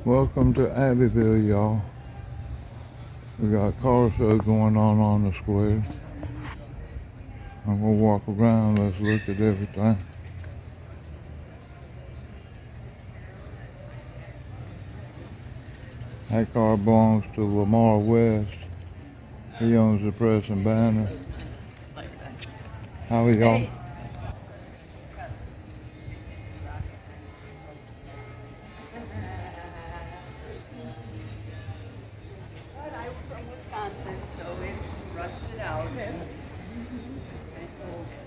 Welcome to Abbeville, y'all. We got a car show going on the square. I'm gonna walk around, let's look at everything. That car belongs to Lamar West. He owns the press and banner. How are y'all? I'm from Wisconsin, so it rusted out. I sold it.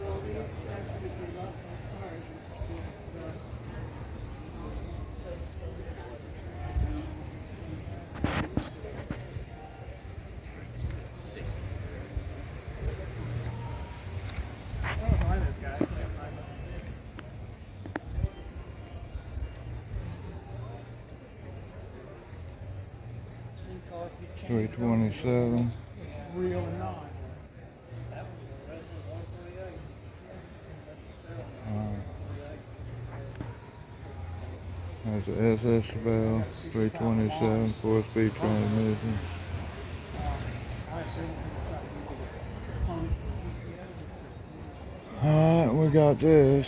Well, we absolutely love our cars. It's just $327. Real or not. That's the SS Bell, 327, 4-speed transmission. Alright, we got this.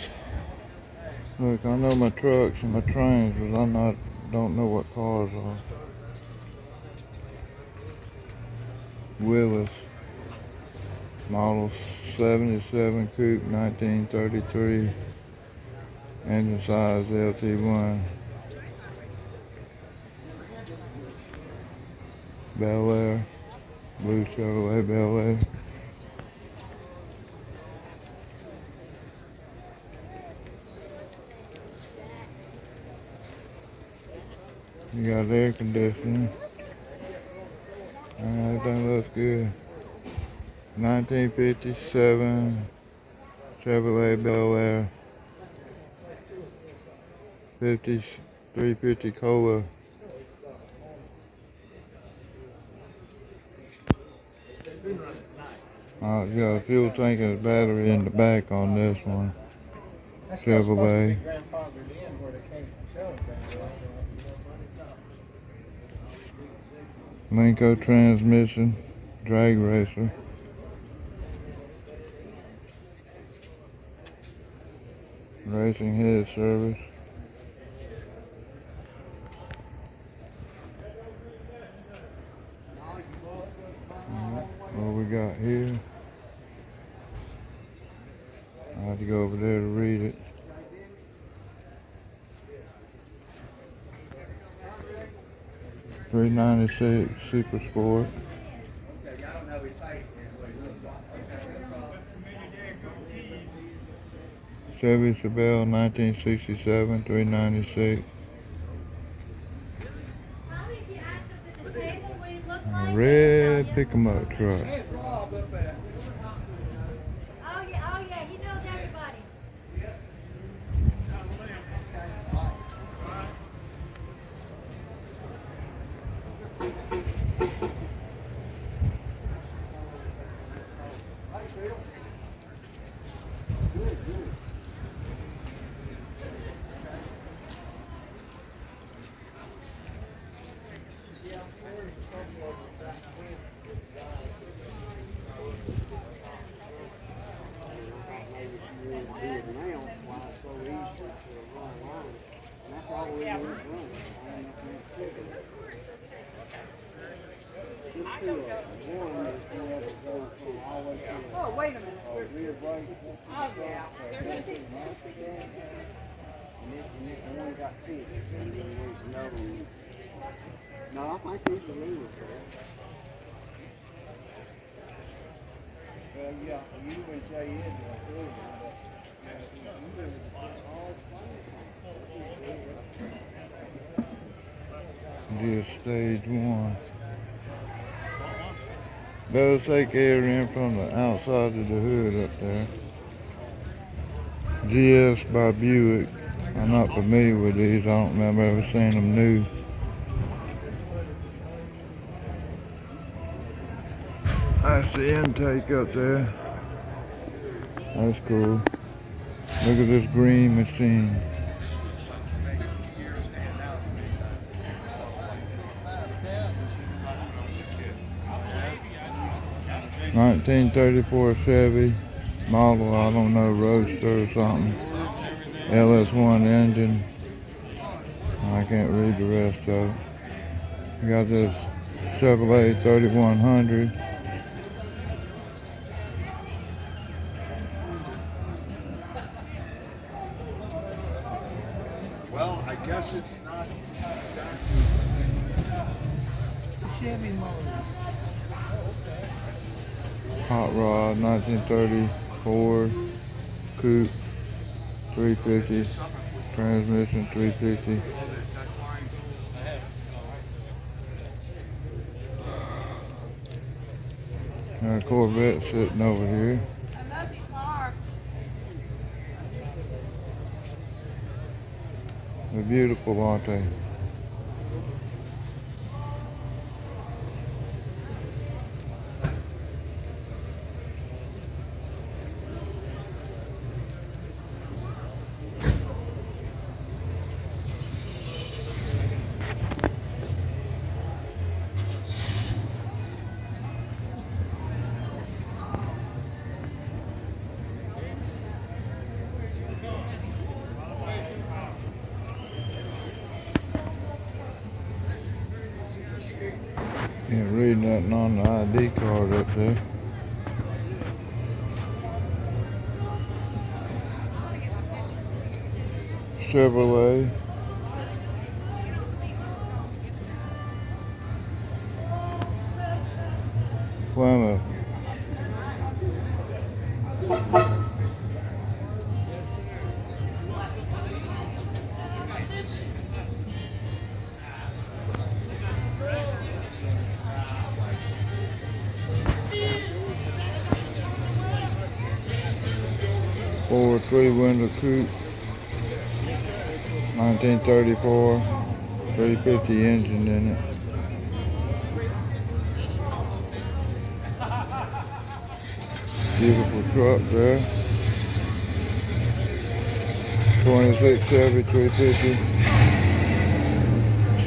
Look, I know my trucks and my trains, but I don't know what cars are. Willis, model 77 coupe, 1933, engine size LT1. Bel Air, blue Chevrolet Bel Air. You got air conditioning. Everything looks good. 1957 Chevrolet Bel Air. 350 Cola. You got a fuel tank and a battery in the back on this one. Chevrolet. Linko transmission, drag racer. Racing head service. What we got here? I have to go over there to read it. $396 Super Sport. Chevy Chevelle 1967, $396. A red pick-em-up truck. Oh yeah, he knows everybody. Oh, wait a minute. Oh, yeah. And one got fixed, and then there's another one. No, I think these are legal. Well, yeah, you and Jay Ed were through Just stage one. They'll take air in from the outside of the hood up there. GS by Buick. I'm not familiar with these. I don't remember ever seeing them new. That's the intake up there. That's cool. Look at this green machine. (1934) Chevy model, I don't know, Roadster or something. LS1 engine. I can't read the rest of it. You got this Chevrolet 3100. Well, I guess it's not Chevy motor. Hot rod, 1934 coupe, 350. Transmission, 350. Got a Corvette sitting over here. I love you, Clark. They're beautiful, aren't they? Yeah, reading that on the ID card up there. Chevrolet. Plymouth. Ford 3-window coupe, 1934, 350 engine in it. Beautiful truck there. 26 Chevy 350,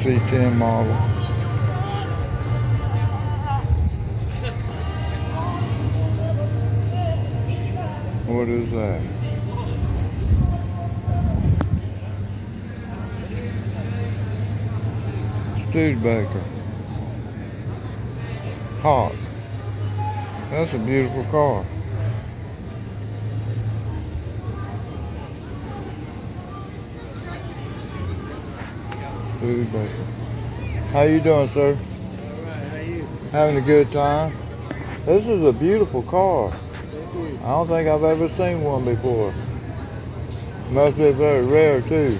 C10 model. What is that? Studebaker. Hot. That's a beautiful car. Studebaker. How you doing, sir? All right, how are you? Having a good time? This is a beautiful car. Thank you. I don't think I've ever seen one before. Must be very rare too.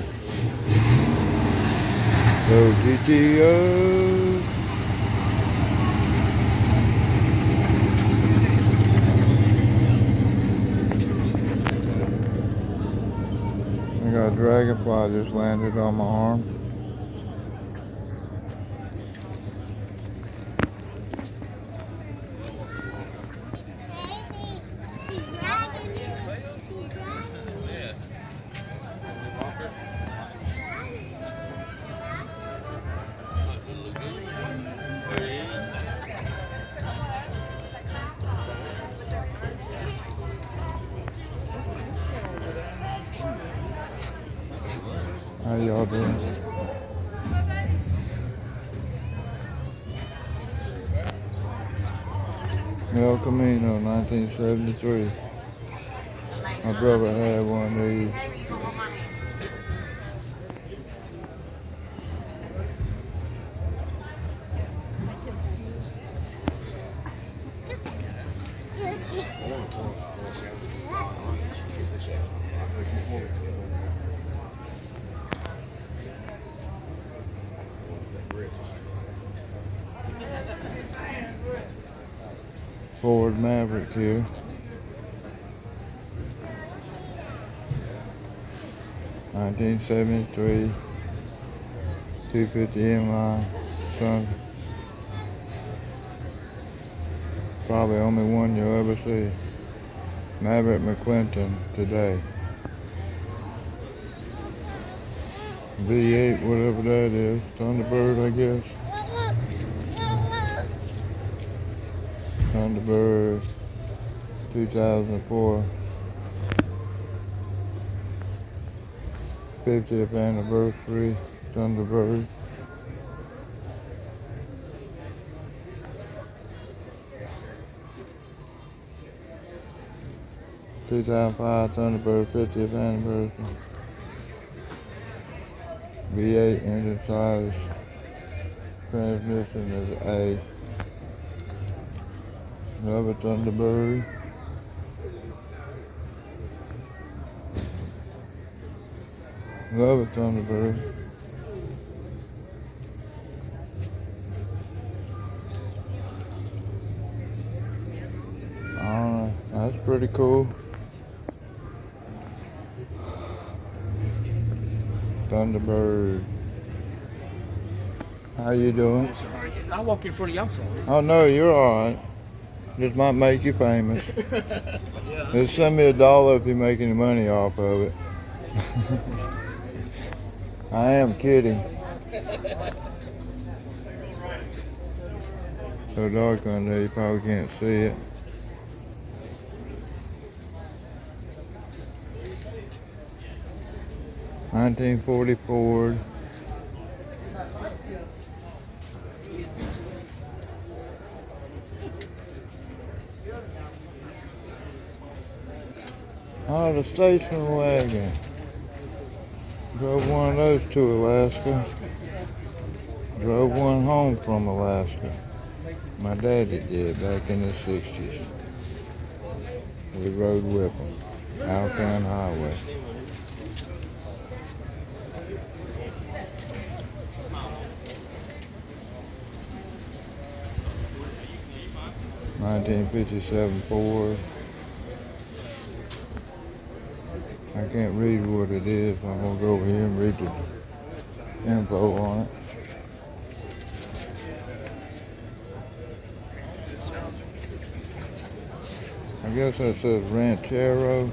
So GTO. I got a dragonfly just landed on my arm. How y'all doing? El Camino, 1973. My brother had one of these. Ford Maverick here. (1973) 250 MI. Son. Probably only one you'll ever see. Maverick McClinton today. V8, whatever that is. Thunderbird, I guess. Thunderbird 2004 50th anniversary Thunderbird. (2005) Thunderbird 50th anniversary. V8 engine size. Transmission is A. Another Thunderbird. Another Thunderbird. I don't know. That's pretty cool. Thunderbird. How you doing? I walk in front of you, I'm sorry. Oh no, you're alright. This might make you famous. Just send me $1 if you make any money off of it. I am kidding. So dark on there, you probably can't see it. (1940) Ford. Oh, the station wagon. Drove one of those to Alaska. Drove one home from Alaska. My daddy did back in the 60s. We rode with him. Alcohole Highway. (1957) Ford. I can't read what it is. I'm gonna go over here and read the info on it. I guess that says Ranchero.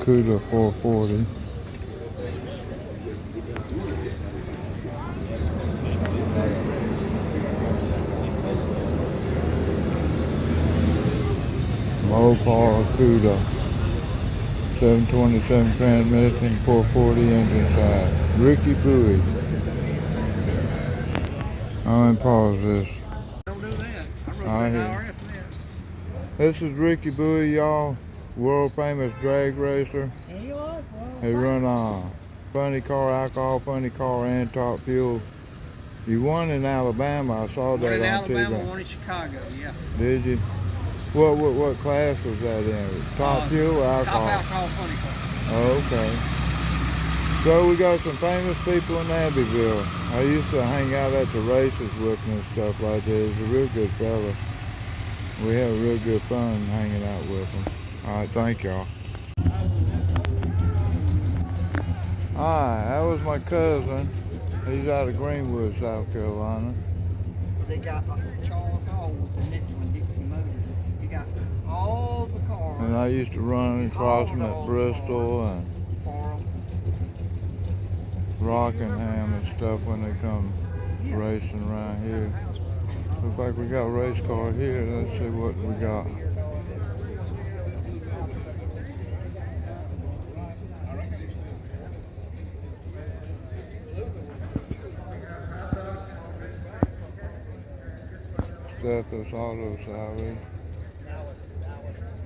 Cuda 440. Mopar Cuda 727 transmission, 440 engine size. Ricky Bowie. I'm gonna pause this. Don't do that. I wrote I an hear. IRS for that. This is Ricky Bowie, y'all. World famous drag racer. Hey, look, They run funny car, alcohol, funny car, and top fuel. You won in Alabama. I saw one that in on Alabama, TV. one in Chicago, yeah. Did you? What class was that in? Top fuel or alcohol? Top alcohol funny car. Oh, okay. So we got some famous people in Abbeville. I used to hang out at the races with them and stuff like that. He's a real good fella. We have real good fun hanging out with them. All right, thank y'all. Alright, that was my cousin. He's out of Greenwood, South Carolina. They got Charles Hall with the next one, Dixie Motors. He got all the cars. And I used to run across them at Bristol and Rockingham and stuff when they come racing around here. Looks like we got a race car here. Let's see what we got. Stethos Auto Salvage.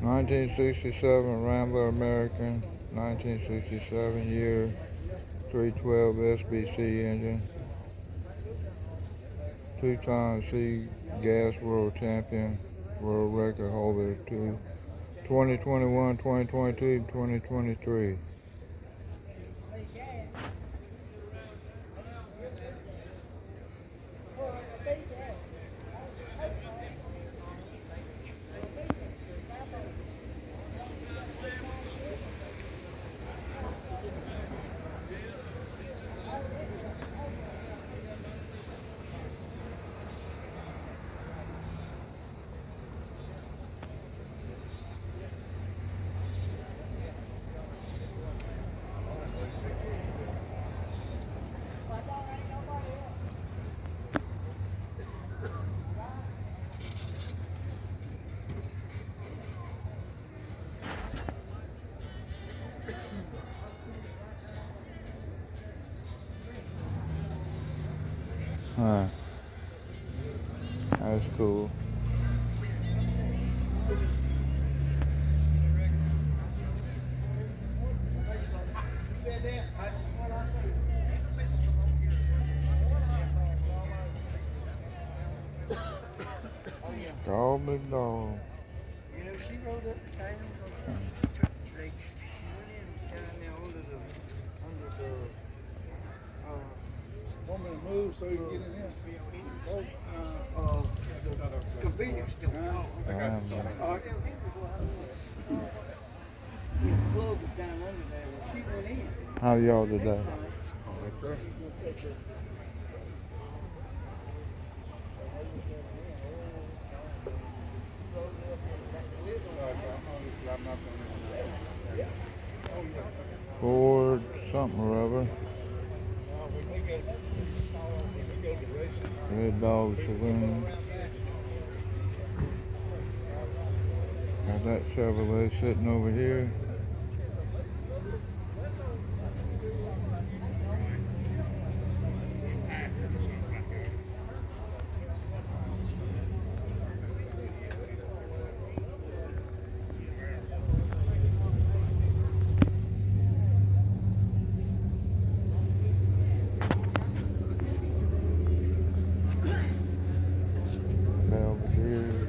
1967 Rambler American. 1967 year. 312 SBC engine. 2-time C gas world champion. World record holder too. 2021, 2022, 2023. Huh. That's cool. Dog, big dog. You know, she rode up the town. She went in down there under the Want me to move so you can get in here? the convenience store. Damn, man. The club was down under there. When she went in. How y'all today? Yes, sir. Ford something or other. Red Dog Saloon. Got that Chevrolet sitting over here.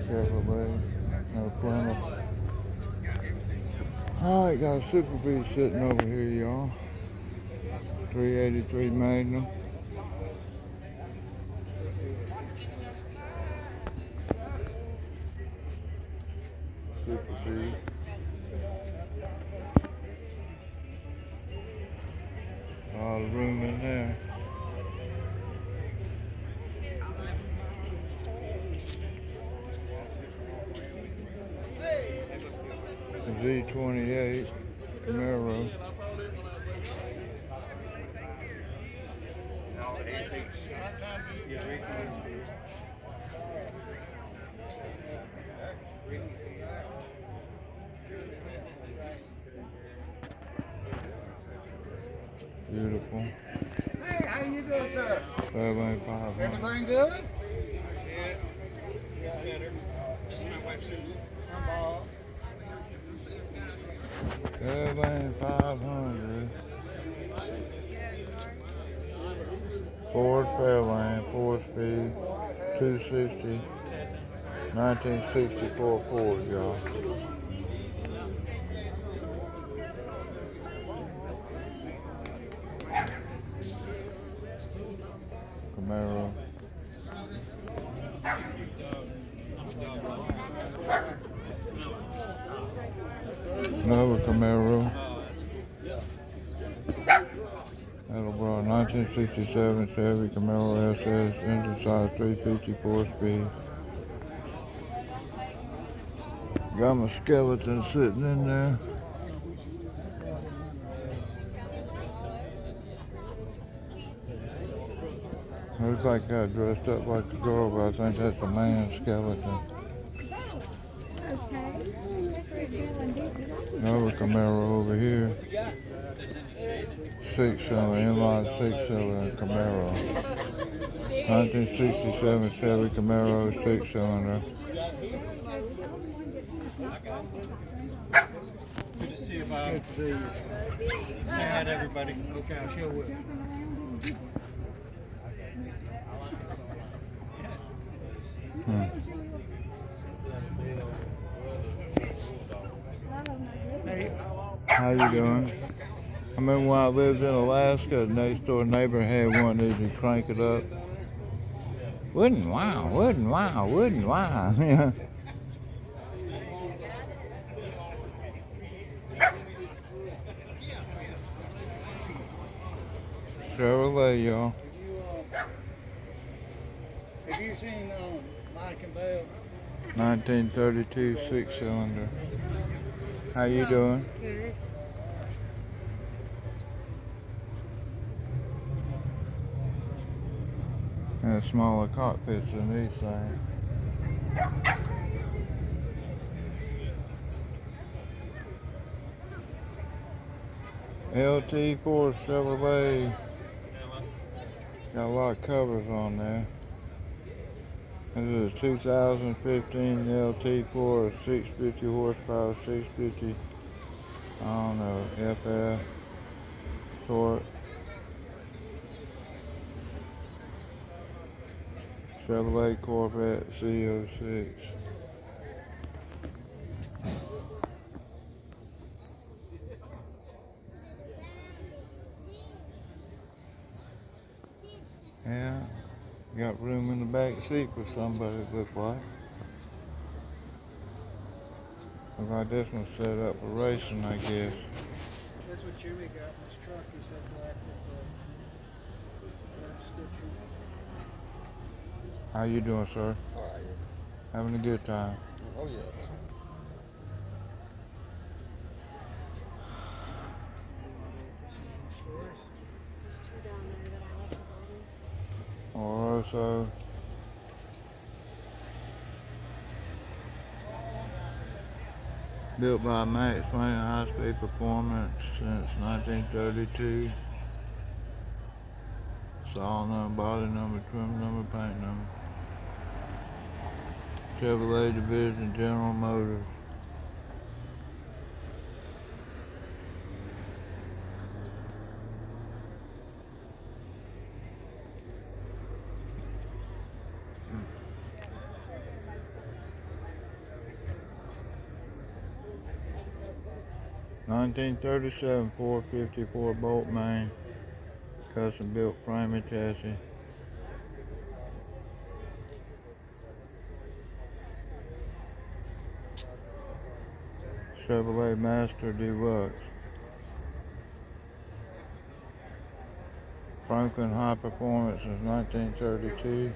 Chevrolet, no Plymouth. Alright, got a Super B sitting over here, y'all. 383 Magnum. Super B. A lot of room in there. Z28 Camaro. Beautiful. Hey, how you doing, sir? Fairlane 500. Everything good? This is my wife, Susan. I'm Bob. Fairlane 500. Ford Fairlane, 4-speed, 260, 1964 Ford, y'all. Camaro. Another Camaro. Attleboro 1967 Chevy Camaro SS, engine size 350, 4-speed. Got my skeleton sitting in there. Looks like I dressed up like a girl, but I think that's a man's skeleton. Another Camaro over here. 6-cylinder, inline 6-cylinder Camaro. 1967 Chevy Camaro 6-cylinder. Good to see you, Bob. Good to see you. Say hi to everybody. Okay, I sure will. Hey. How you doing? I remember when I lived in Alaska, the next door neighbor had one that you crank it up. Wouldn't wow, wouldn't wow, wouldn't wow. Yeah. Chevrolet, y'all. Have you seen Mike and Bell? 1932 6-cylinder. How you doing? Good. And smaller cockpits than these things. LT4 Chevrolet. Got a lot of covers on there. This is a 2015 LT4, a 650 horsepower, 650, I don't know, FF torque. Chevrolet Corvette C06. Yeah, got room in the back seat for somebody, it looks like. Looks like this one's set up for racing, I guess. That's what Jimmy got in his truck. He said black with the stitching. How you doing, sir? All right. Having a good time. Oh, yeah. Also, built by Max Payne High Speed Performance since 1932. Saw number, body number, trim number, paint number. Chevrolet Division General Motors. (1937) 454 bolt main, custom built frame and chassis. Chevrolet Master Deluxe. Franklin High Performance since 1932.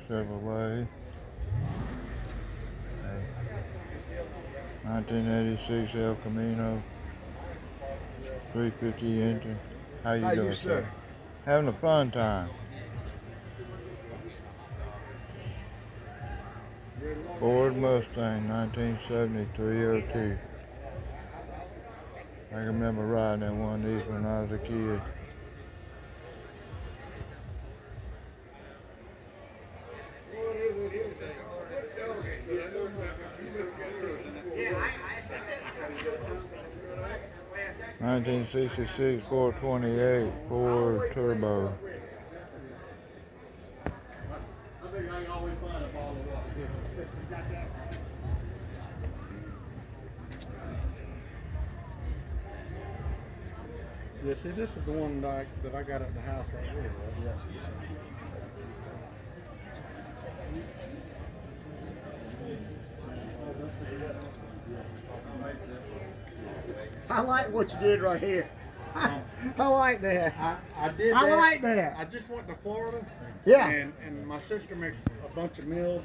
Chevrolet. 1986 El Camino. 350 engine. How you doing, sir? Having a fun time. Ford Mustang, 1970, 302. I can remember riding in one of these when I was a kid. (1966) 428 Ford Turbo. Yeah, see, this is the one that I got at the house right here. Right? Yeah. I like what you did right here. I like that. I did I that. like that. I just went to Florida. Yeah. And my sister makes a bunch of meals,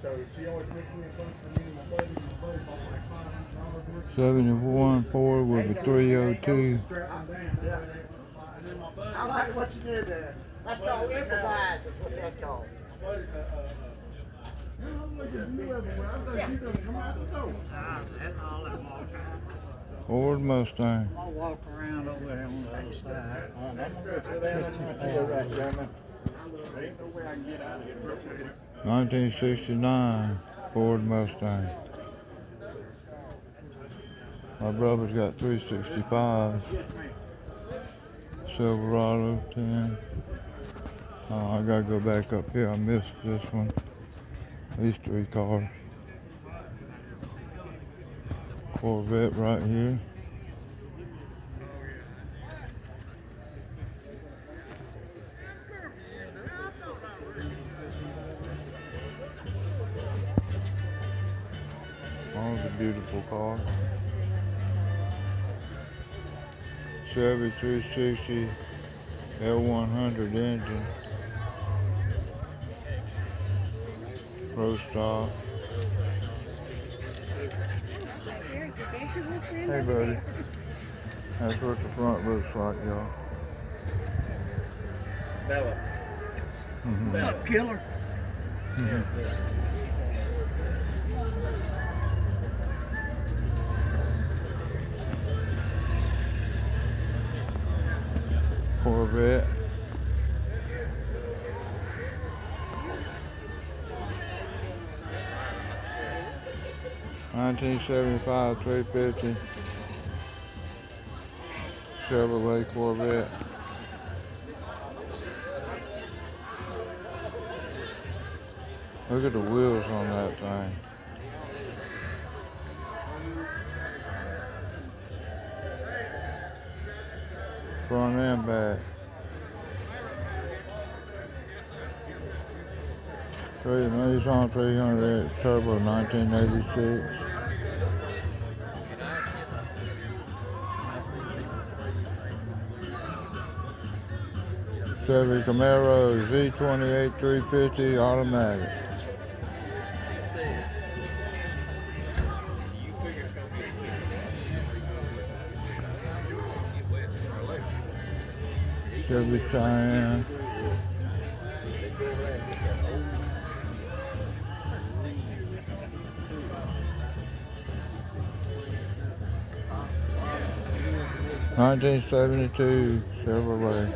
so she always makes me a bunch for me and my buddy. My buddy bought like $500 worth. 71 Ford with a 302. I like what you did there. That's called improvise. That's what that's called. Ford Mustang. I'll walk around over there on the other side. I'm There ain't no way I can get out of here. 1969 Ford Mustang. My brother's got 365. Silverado 10. Oh, I gotta go back up here. I missed this one. These three cars. Corvette right here. All the beautiful cars. Chevy 360 L100 engine. Pro stock. Hey buddy. That's what the front looks like, y'all. Bella. Mm-hmm. Killer. Mm-hmm. Corvette. $1975 350 Chevrolet Corvette. Look at the wheels on that thing. Front and back. Nissan 300 Turbo 1986. Chevy Camaro Z28 350 automatic. Chevy Cheyenne. $1972 Chevrolet.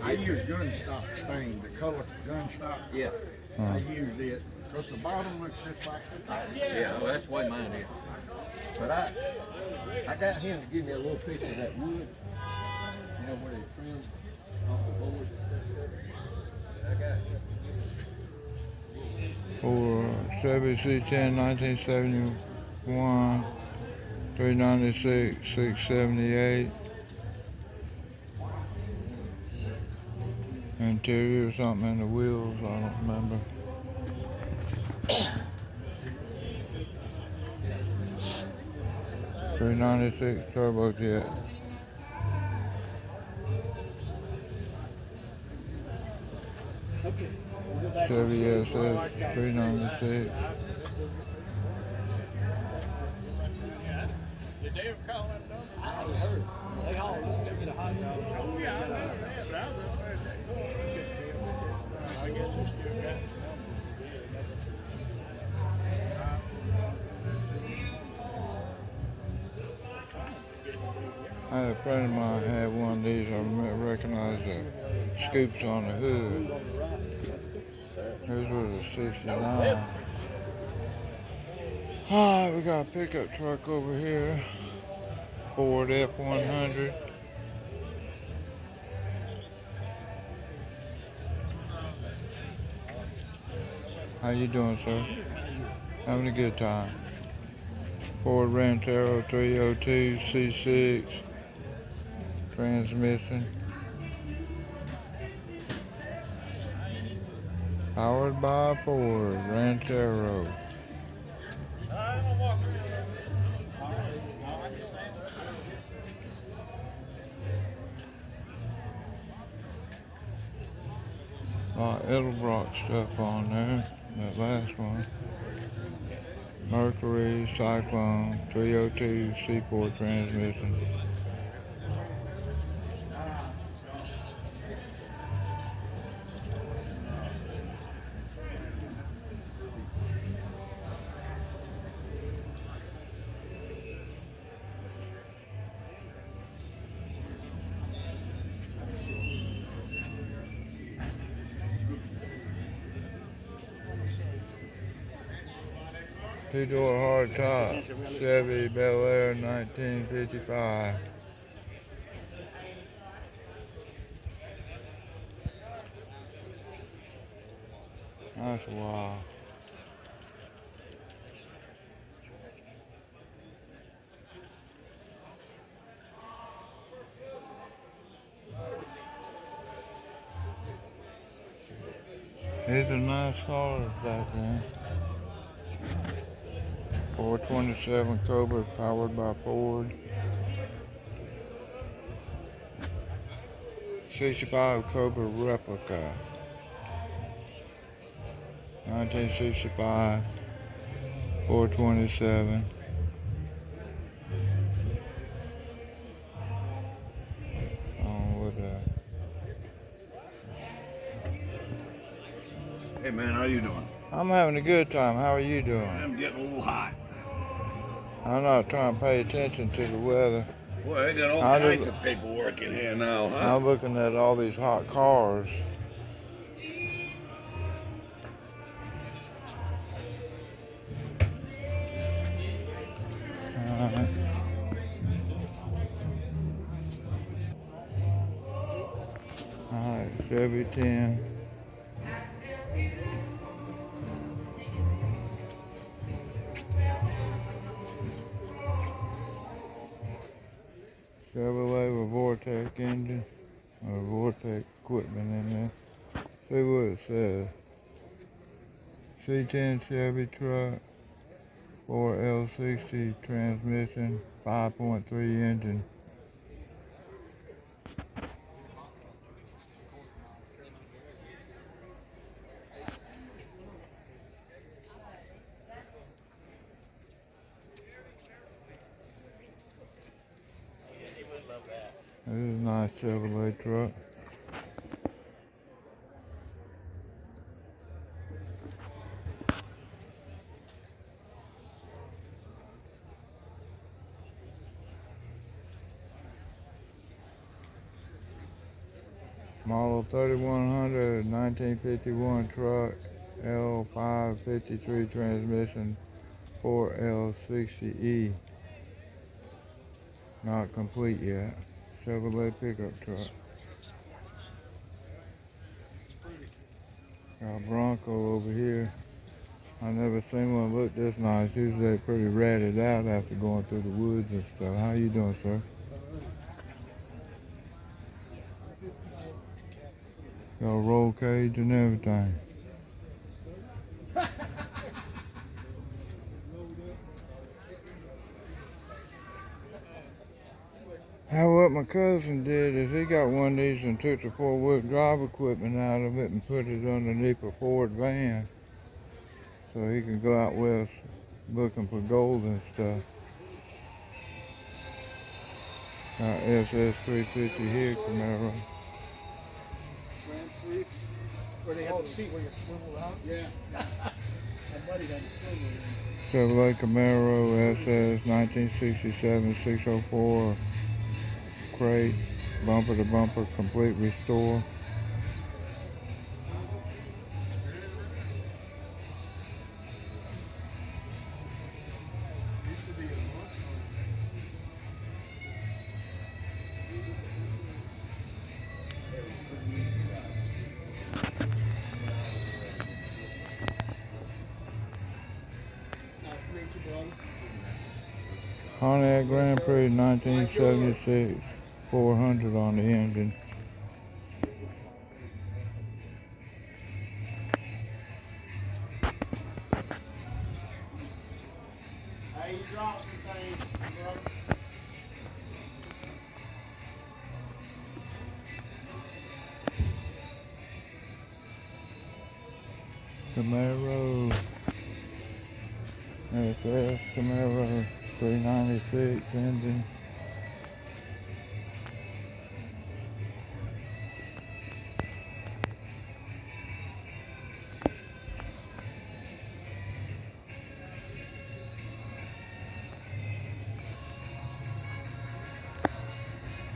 I use gun stock stain, the color gun stock. Yeah. I use it because the bottom looks just like Yeah, well, that's the way mine is. But I got him to give me a little piece of that wood. You know where they trim off the board. I got it. For Chevy C10 1971, 396, 678. Interior something in the wheels, I don't remember. $396 turbojet. Chevy SS 396. Did they ever call that number? I heard. They all just give me the hot dog. Oh, yeah, I know that, but I was up there at that corner. I guess they still got his I had a friend of mine had one of these. I recognized the scoops on the hood. This was a 69. Alright, we got a pickup truck over here. Ford F100. How you doing, sir? Having a good time. Ford Ranchero 302 C6 transmission. Powered by Ford Ranchero. A lot of Edelbrock stuff on there, that last one. Mercury Cyclone 302 C4 transmission. Two-door hardtop, Chevy Bel Air 1955. That's wild. These are nice cars back then. 427 Cobra powered by Ford. 65 Cobra replica. 1965. 427. Hey man, how you doing? I'm having a good time. How are you doing? I'm getting a little hot. I'm not trying to pay attention to the weather. Boy, they got all I kinds just- of paperwork in here now, huh? I'm looking at all these hot cars. Alright. Alright, Chevy 10. Chevrolet with Vortex engine, or Vortex equipment in there. See what it says. C10 Chevy truck, 4L60 transmission, 5.3 engine. This is a nice Chevrolet truck. Model 3100, 1951 truck, L553 transmission, 4L60E. Not complete yet. Chevrolet pickup truck. Got a Bronco over here. I never seen one look this nice. Usually they're pretty ratted out after going through the woods and stuff. How you doing, sir? Got a roll cage and everything. How what my cousin did is he got one of these and took the four-wheel drive equipment out of it and put it underneath a Ford van so he can go out west looking for gold and stuff. Got SS350 here, Camaro. Where they have the seat where you swivel out? Yeah. My buddy had the swivel. Chevrolet Camaro SS 1967 604 crate, bumper to bumper, complete restore. Pontiac Grand Prix 1976, 400 on the engine. Hey, you dropped some things, bro. Camaro, SS Camaro 396 engine.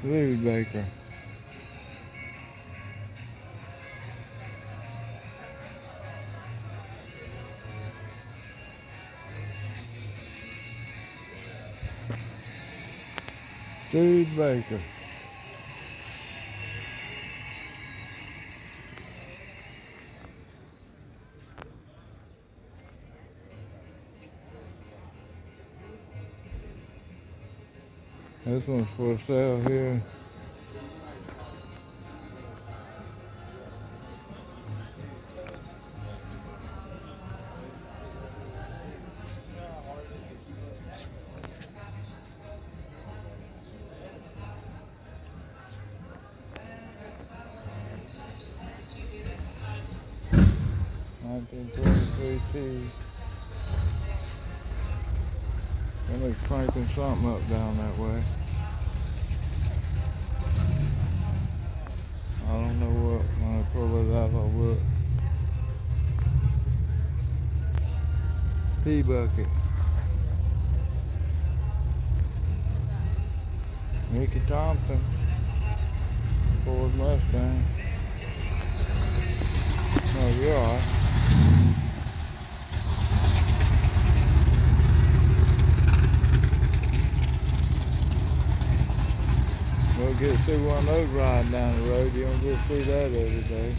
Louis Baker. Steve Baker. This one's for sale here. T. Somebody's cranking something up down that way. I don't know what. When I pull it out, I'll look. P bucket. Mickey Thompson, Ford Mustang. No, you're all right. We'll get to see one of those riding down the road. You don't get to see that every day.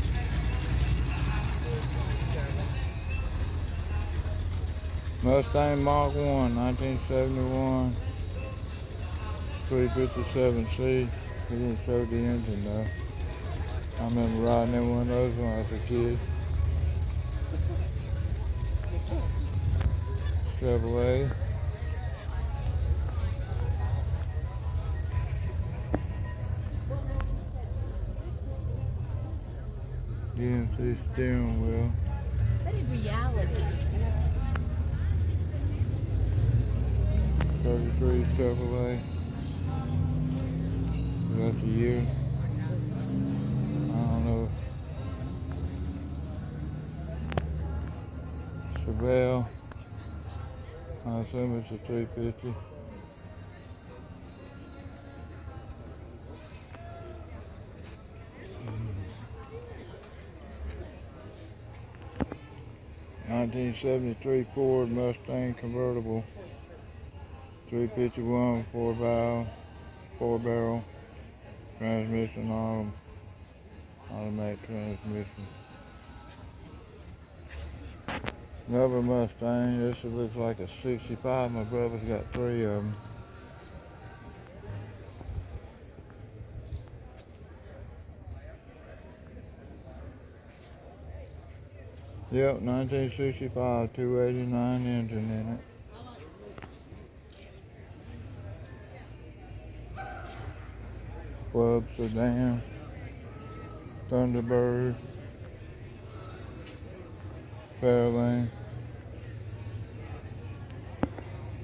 Mustang Mach 1, 1971, 357C. He didn't show the engine though. I remember riding in one of those when I was a kid. Chevrolet. DMC steering wheel. That is reality. 33 Chevrolet. That's the year. I don't know. Chevelle. I assume it's a 350. '73 Ford Mustang convertible. 351 4 barrel transmission, automatic transmission. Another Mustang. This looks like a 65. My brother's got 3 of them. Yep, 1965, 289 engine in it. Club sedan, Thunderbird, Fairlane,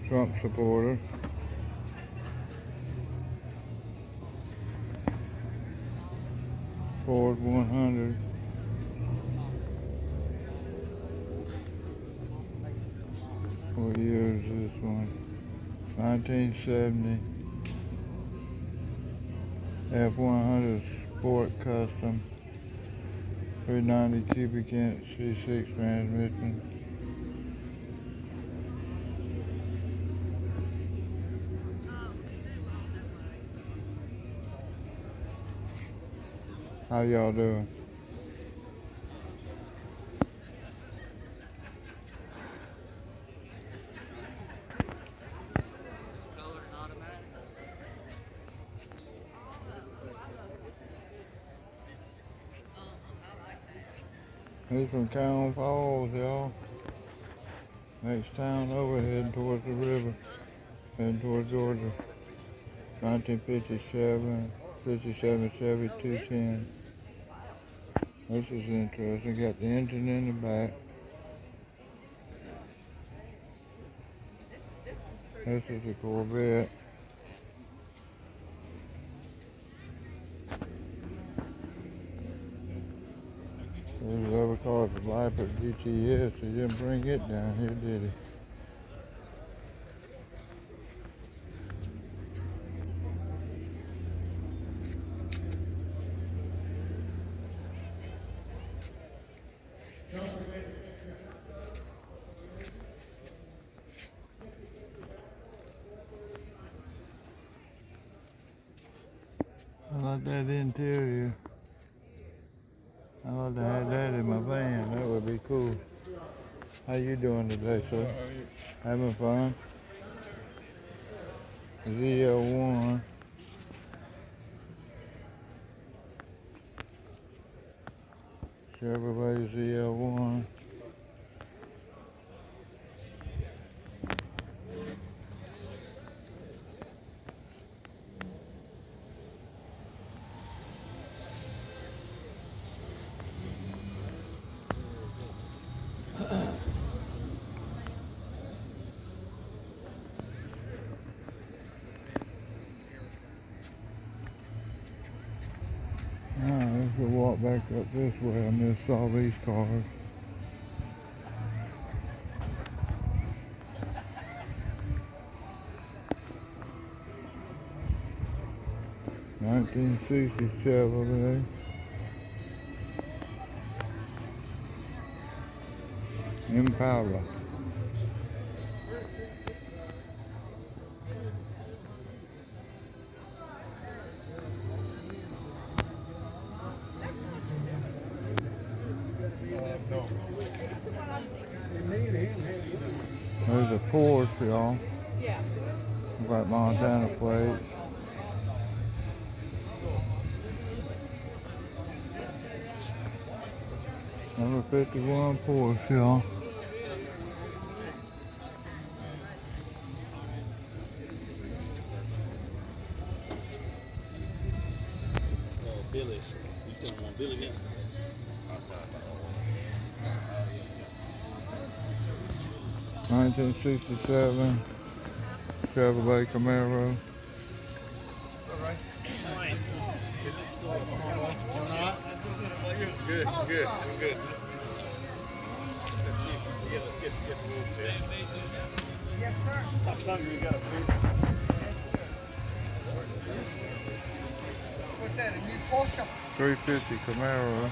Trump supporter, Ford 100. What year is this one? 1970. F100 Sport Custom. 390 cubic inch C6 transmission. How y'all doing? He's from Cannon Falls, y'all. Next town over, heading towards the river, heading towards Georgia. 1957 Chevy 210. This is interesting. Got the engine in the back. This is a Corvette. There's other cars, the Viper GTS. He didn't bring it down here, did he? I like that interior. I like to have that in my van. That would be cool. How you doing today, sir? Having fun? ZL1. Chevrolet ZL1. Let's go walk back up this way. I missed all these cars. 1960 Chevrolet. Impala. There's a Porsche, y'all. Yeah. Got Montana plates. Number 51 Porsche, y'all. Billy. You don't want Billy yet? 1967 Chevrolet Camaro. Good, good, good. Yes, sir. Fox Hungry got a food. What's that, a new Porsche? 350 Camaro.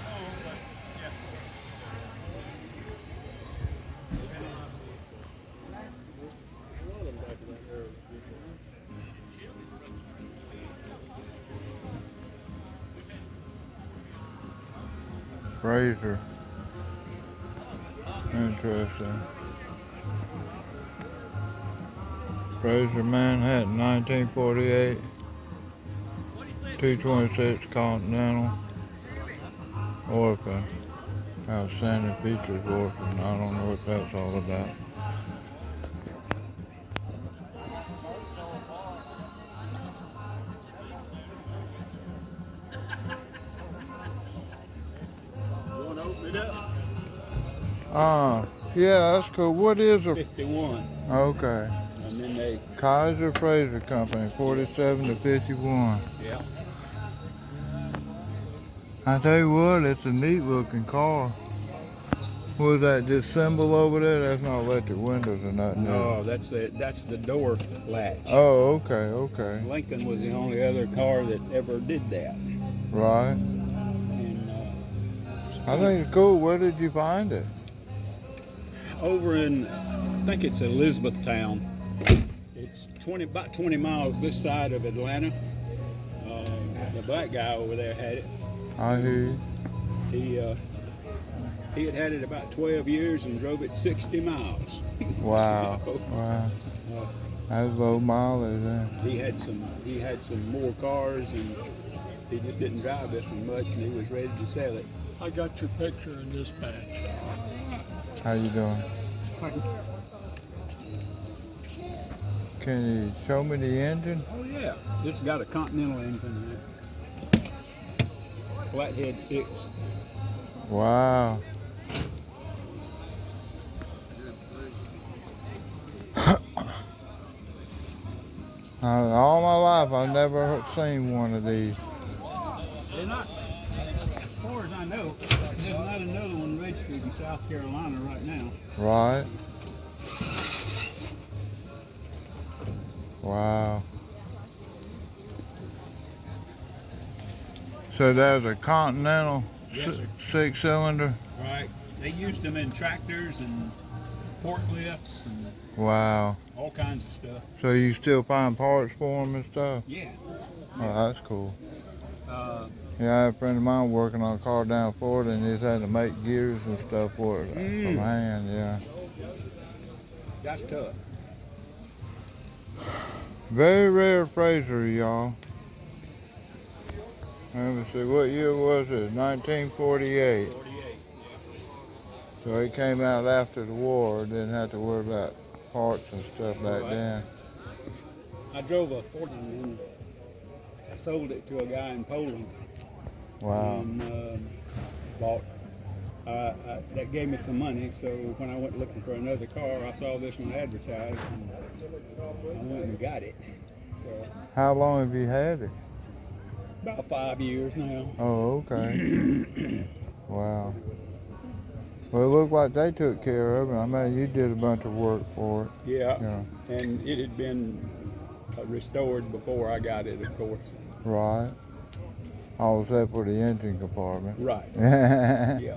Fraser. Interesting. Fraser, Manhattan, 1948. 226 Continental. Orphan. Outstanding features Orphan. I don't know what that's all about. You want to open it up? Yeah, that's cool. What is a... 51. Okay. And then they... Kaiser Fraser Company, 47 to 51. Yeah. I tell you what, it's a neat looking car. What is that, just symbol over there? That's not electric windows or nothing. No, that's the door latch. Oh, okay, okay. Lincoln was the only other car that ever did that. Right. And I think it's cool. Where did you find it? over in, I think it's Elizabethtown. It's about 20 miles this side of Atlanta. The black guy over there had it. I hear you. He had had it about 12 years and drove it 60 miles. Wow. So, Wow. That's low mileage then. he had some more cars, and he just didn't drive this one much, and he was ready to sell it. I got your picture in this patch. How you doing? Can you show me the engine? Oh yeah, this got a Continental engine in it. Flathead 6. Wow. All my life I've never seen one of these. They're not, as far as I know, there's not another one registered in South Carolina right now. Right. Wow. So there's a Continental Yes, sir. 6-cylinder? Right. They used them in tractors and forklifts and Wow. all kinds of stuff. So you still find parts for them and stuff? Yeah. Oh, that's cool. Uh, Yeah, I had a friend of mine working on a car down in Florida, and he just had to make gears and stuff for it from hand, yeah. that's tough. Very rare Fraser, y'all. Let me see, what year was it? 1948. 48. So it came out after the war. Didn't have to worry about parts and stuff back Right. then. I drove a 40 and I sold it to a guy in Poland. Wow. And bought. That gave me some money. So when I went looking for another car, I saw this one advertised, and I went and got it. So How long have you had it? about 5 years now. Oh, okay. Wow. Well, it looked like they took care of it. I mean, you did a bunch of work for it. Yeah. Yeah. And it had been restored before I got it, of course. Right. All except for the engine compartment. Right. Yeah. Yeah.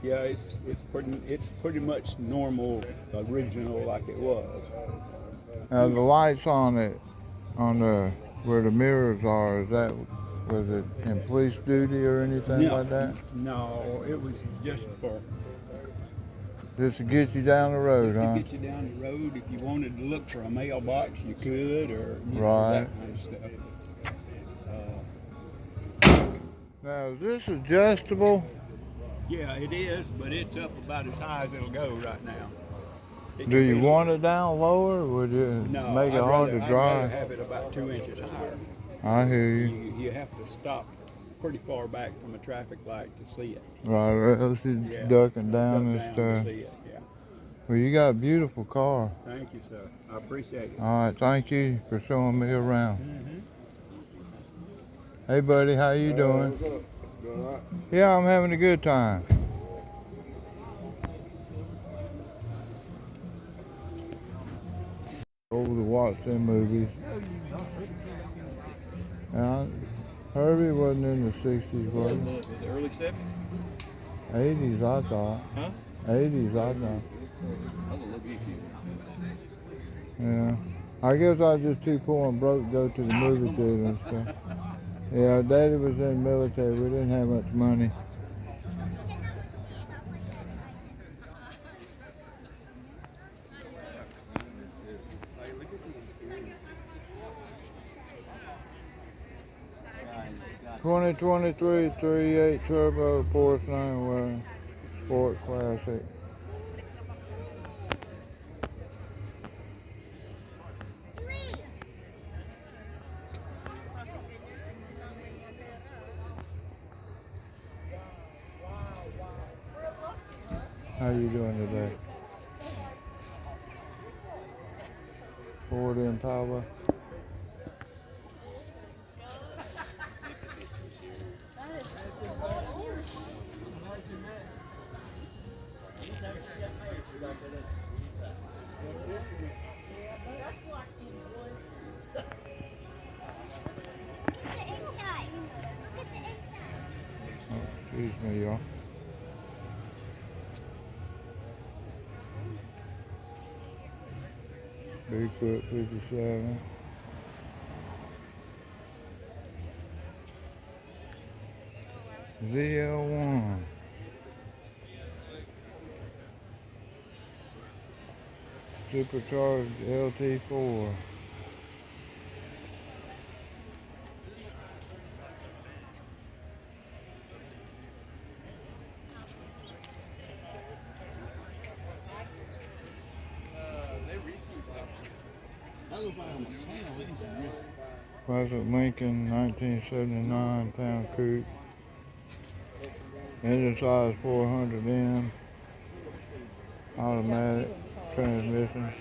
Yeah, it's pretty much normal, original like it was. Now the lights on it, on the where the mirrors are, was it in police duty or anything like that? No, it was just Just to get you down the road, to huh? get you down the road. If you wanted to look for a mailbox, you could, or Right. that kind of stuff. Now is this adjustable? Yeah, it is, but it's up about as high as it'll go right now. Do you want it down lower? Would you No, make it hard to I'd rather drive? have it about 2 inches higher. I hear you. You have to stop pretty far back from a traffic light to see it. Right, or else you're ducking down and To stuff. see it, yeah. Well, you got a beautiful car. Thank you, sir. I appreciate it. All right, thank you for showing me around. Mm-hmm. Hey, buddy, how you doing? What's up? Doing all right? Yeah, I'm having a good time. Over to watch them movies. Herbie wasn't in the 60s, was he? Was it early 70s? 80s, I thought. Huh? 80s, I thought. I was a little bit kid. Yeah. I guess I was just too poor and broke to go to the movie theater and stuff. Yeah, Daddy was in the military. We didn't have much money. Hey, look at these. 2023 3.8 turbo Porsche 911 Sport Classic. How you doing today? Ford Impala. Excuse me, y'all. Bigfoot 57. ZL1. Supercharged LT4. Classic Lincoln 1979 pound coupe. Engine size 400M. Automatic transmission.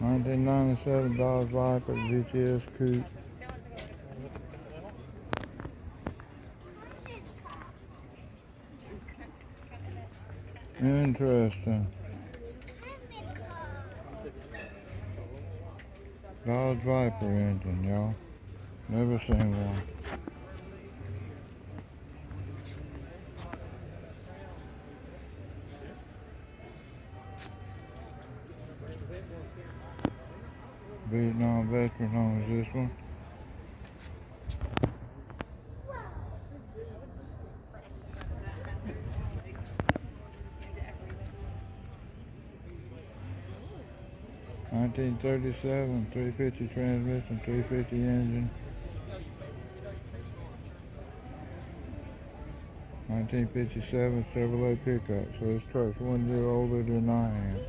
$1997 Viper GTS coupe. Interesting. Dodge Viper engine, y'all. Never seen one. Vietnam veteran owns this one. $1937, 350 transmission, 350 engine. 1957 Chevrolet pickup. So this truck's 1 year older than I am.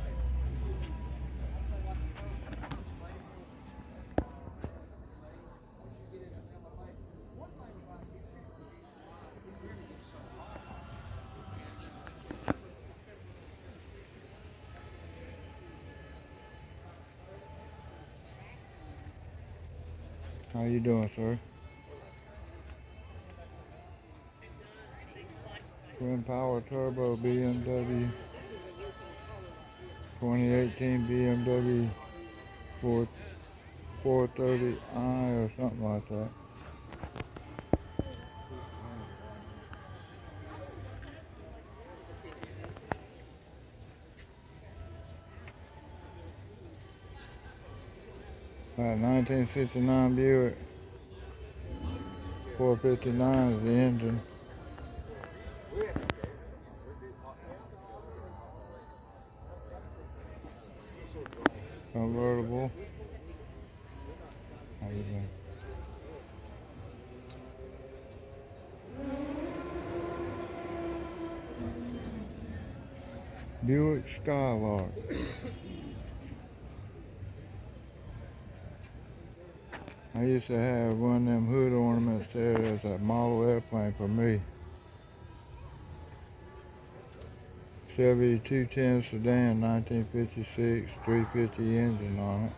How you doing, sir? Twin power turbo BMW 2018 BMW 430i or something like that. That 1969 Buick 459 is the engine. Convertible. How you doing? Buick Skylark. I used to have one of them hood ornaments there as a model airplane for me. Chevy 210 sedan, 1956, 350 engine on it.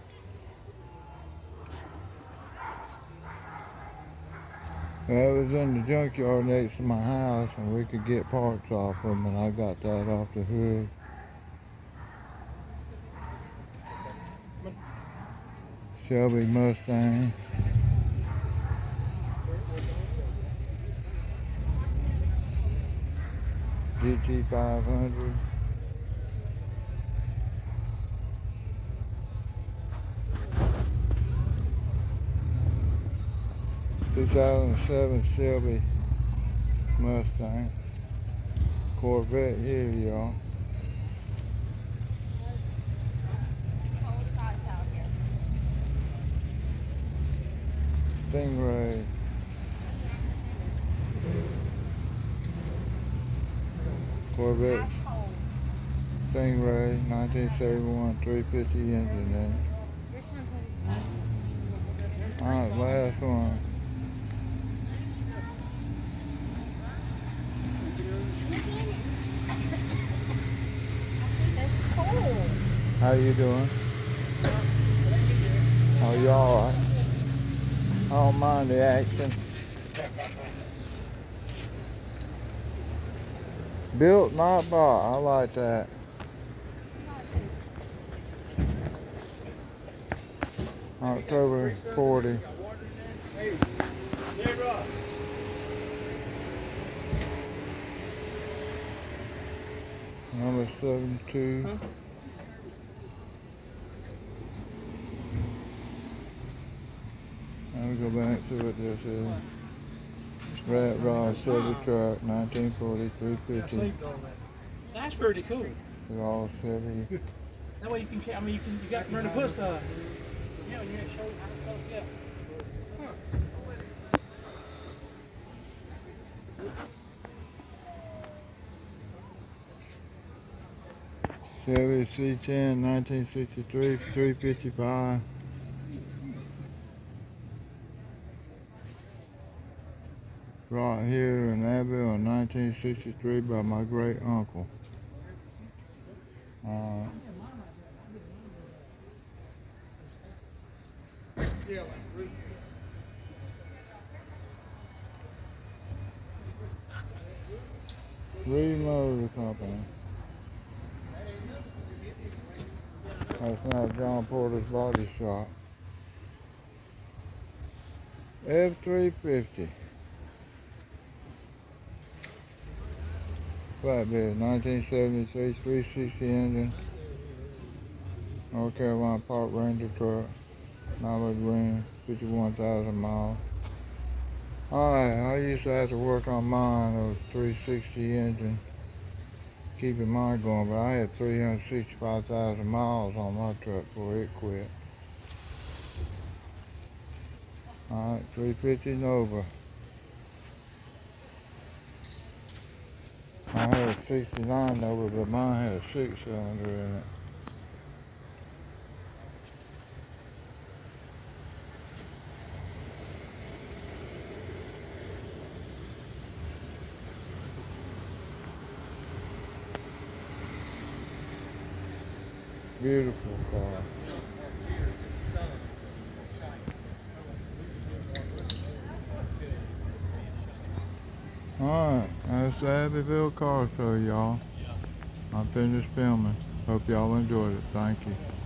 That was in the junkyard next to my house, and we could get parts off them, and I got that off the hood. Shelby Mustang. GT 500. '2007 Shelby Mustang. Corvette here, y'all. Stingray. Corvette Stingray, 1971, 350 engine in it. Alright, last one. How you doing? Oh, you alright? I don't mind the action. Built, not bought. I like that. October 40. Number 72. Huh? Let me go back to what this is. Rat Rod Chevy truck, 1940, 350. That's pretty cool. They're all Chevy. That way you can, I mean, you got to learn to put stuff. Yeah, when you're show how to put, yeah. Chevy C10, 1963, 355. Brought here in Abbeville in 1963 by my great uncle. Reed Motor Company. That's now John Porter's Body Shop. F350. Flatbed, 1973, 360 engine. North Carolina Park Ranger truck. Mallard Green, 51,000 miles. Alright, I used to have to work on mine, it was 360 engine. Keeping mine going, but I had 365,000 miles on my truck before it quit. Alright, 350 Nova. I had a 69 Nova, but mine had a 6-cylinder in it. Beautiful car. Alright, that's the Abbeville car show, y'all. I finished filming. Hope y'all enjoyed it. Thank you.